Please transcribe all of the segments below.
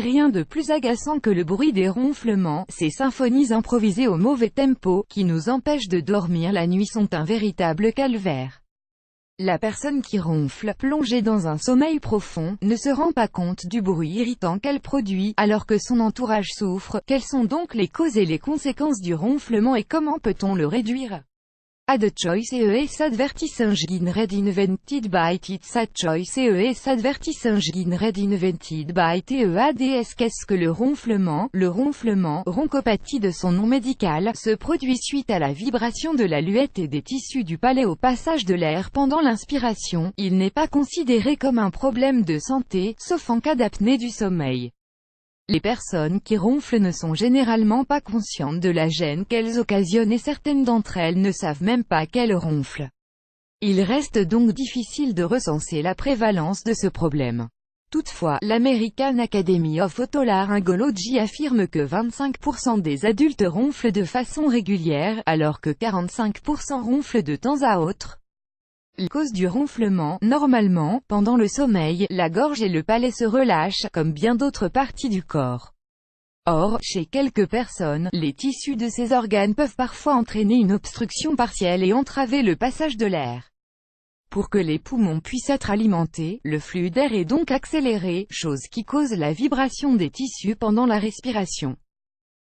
rien de plus agaçant que le bruit des ronflements, ces symphonies improvisées au mauvais tempo, qui nous empêchent de dormir la nuit sont un véritable calvaire. La personne qui ronfle, plongée dans un sommeil profond, ne se rend pas compte du bruit irritant qu'elle produit, alors que son entourage souffre. Quelles sont donc les causes et les conséquences du ronflement et comment peut-on le réduire? Ad choice ES advertising red invented by TEADS. Ad choice ES advertising red invented by TEADS. Qu'est-ce que le ronflement? Le ronflement, ronchopathie de son nom médical, se produit suite à la vibration de la luette et des tissus du palais au passage de l'air pendant l'inspiration. Il n'est pas considéré comme un problème de santé, sauf en cas d'apnée du sommeil. Les personnes qui ronflent ne sont généralement pas conscientes de la gêne qu'elles occasionnent et certaines d'entre elles ne savent même pas qu'elles ronflent. Il reste donc difficile de recenser la prévalence de ce problème. Toutefois, l'American Academy of Otolaryngology affirme que 25% des adultes ronflent de façon régulière, alors que 45% ronflent de temps à autre. La cause du ronflement, normalement, pendant le sommeil, la gorge et le palais se relâchent, comme bien d'autres parties du corps. Or, chez quelques personnes, les tissus de ces organes peuvent parfois entraîner une obstruction partielle et entraver le passage de l'air. Pour que les poumons puissent être alimentés, le flux d'air est donc accéléré, chose qui cause la vibration des tissus pendant la respiration.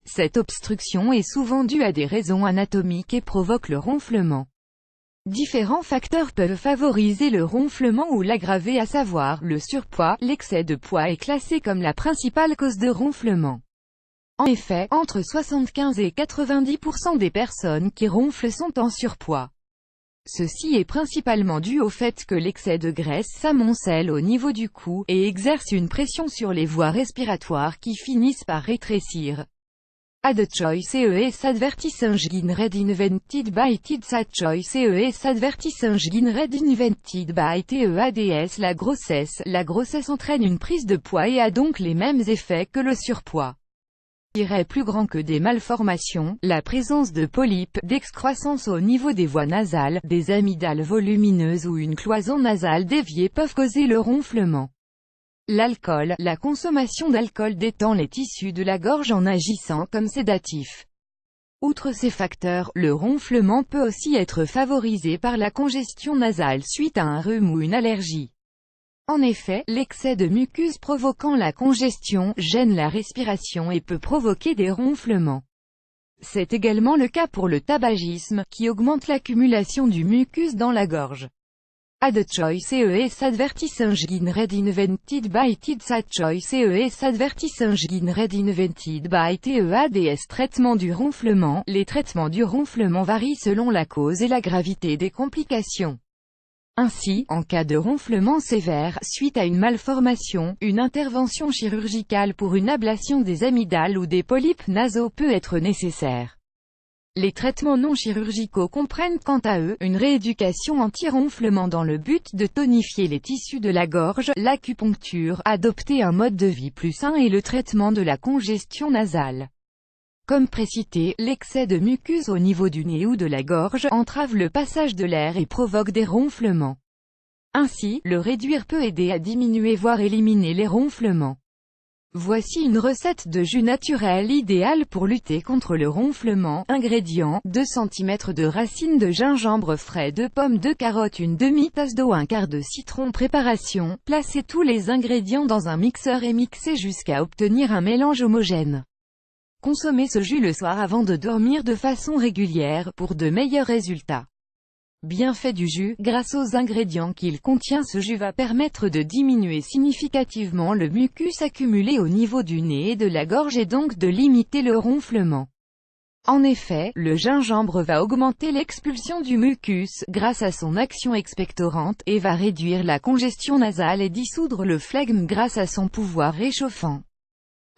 Cette obstruction est souvent due à des raisons anatomiques et provoque le ronflement. Différents facteurs peuvent favoriser le ronflement ou l'aggraver, à savoir, le surpoids. L'excès de poids est classé comme la principale cause de ronflement. En effet, entre 75 et 90% des personnes qui ronflent sont en surpoids. Ceci est principalement dû au fait que l'excès de graisse s'amoncelle au niveau du cou, et exerce une pression sur les voies respiratoires qui finissent par rétrécir. Ad choice ES advertising red invented by TEADS. Ad choice ES advertising red invented by TEADS. La grossesse entraîne une prise de poids et a donc les mêmes effets que le surpoids. Plus grand que des malformations, la présence de polypes, d'excroissance au niveau des voies nasales, des amygdales volumineuses ou une cloison nasale déviée peuvent causer le ronflement. L'alcool, la consommation d'alcool détend les tissus de la gorge en agissant comme sédatif. Outre ces facteurs, le ronflement peut aussi être favorisé par la congestion nasale suite à un rhume ou une allergie. En effet, l'excès de mucus provoquant la congestion gêne la respiration et peut provoquer des ronflements. C'est également le cas pour le tabagisme, qui augmente l'accumulation du mucus dans la gorge. Ad choice ES advertising red invented by TEADS. Ad choice ES advertising red invented by TEADS. Traitement du ronflement. Les traitements du ronflement varient selon la cause et la gravité des complications. Ainsi, en cas de ronflement sévère, suite à une malformation, une intervention chirurgicale pour une ablation des amygdales ou des polypes nasaux peut être nécessaire. Les traitements non chirurgicaux comprennent quant à eux, une rééducation anti-ronflement dans le but de tonifier les tissus de la gorge, l'acupuncture, adopter un mode de vie plus sain et le traitement de la congestion nasale. Comme précité, l'excès de mucus au niveau du nez ou de la gorge entrave le passage de l'air et provoque des ronflements. Ainsi, le réduire peut aider à diminuer voire éliminer les ronflements. Voici une recette de jus naturel idéale pour lutter contre le ronflement. Ingrédients, 2 cm de racines de gingembre frais, 2 pommes, 2 carottes, une demi-tasse d'eau, un quart de citron. Préparation, placez tous les ingrédients dans un mixeur et mixez jusqu'à obtenir un mélange homogène. Consommez ce jus le soir avant de dormir de façon régulière, pour de meilleurs résultats. Bienfait du jus, grâce aux ingrédients qu'il contient, ce jus va permettre de diminuer significativement le mucus accumulé au niveau du nez et de la gorge et donc de limiter le ronflement. En effet, le gingembre va augmenter l'expulsion du mucus, grâce à son action expectorante, et va réduire la congestion nasale et dissoudre le flegme grâce à son pouvoir réchauffant.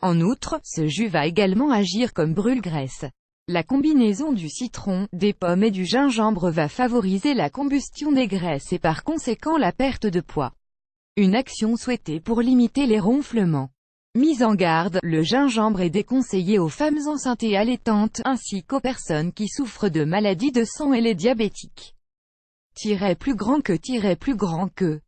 En outre, ce jus va également agir comme brûle-graisse. La combinaison du citron, des pommes et du gingembre va favoriser la combustion des graisses et par conséquent la perte de poids. Une action souhaitée pour limiter les ronflements. Mise en garde, le gingembre est déconseillé aux femmes enceintes et allaitantes, ainsi qu'aux personnes qui souffrent de maladies de sang et les diabétiques. Plus grand que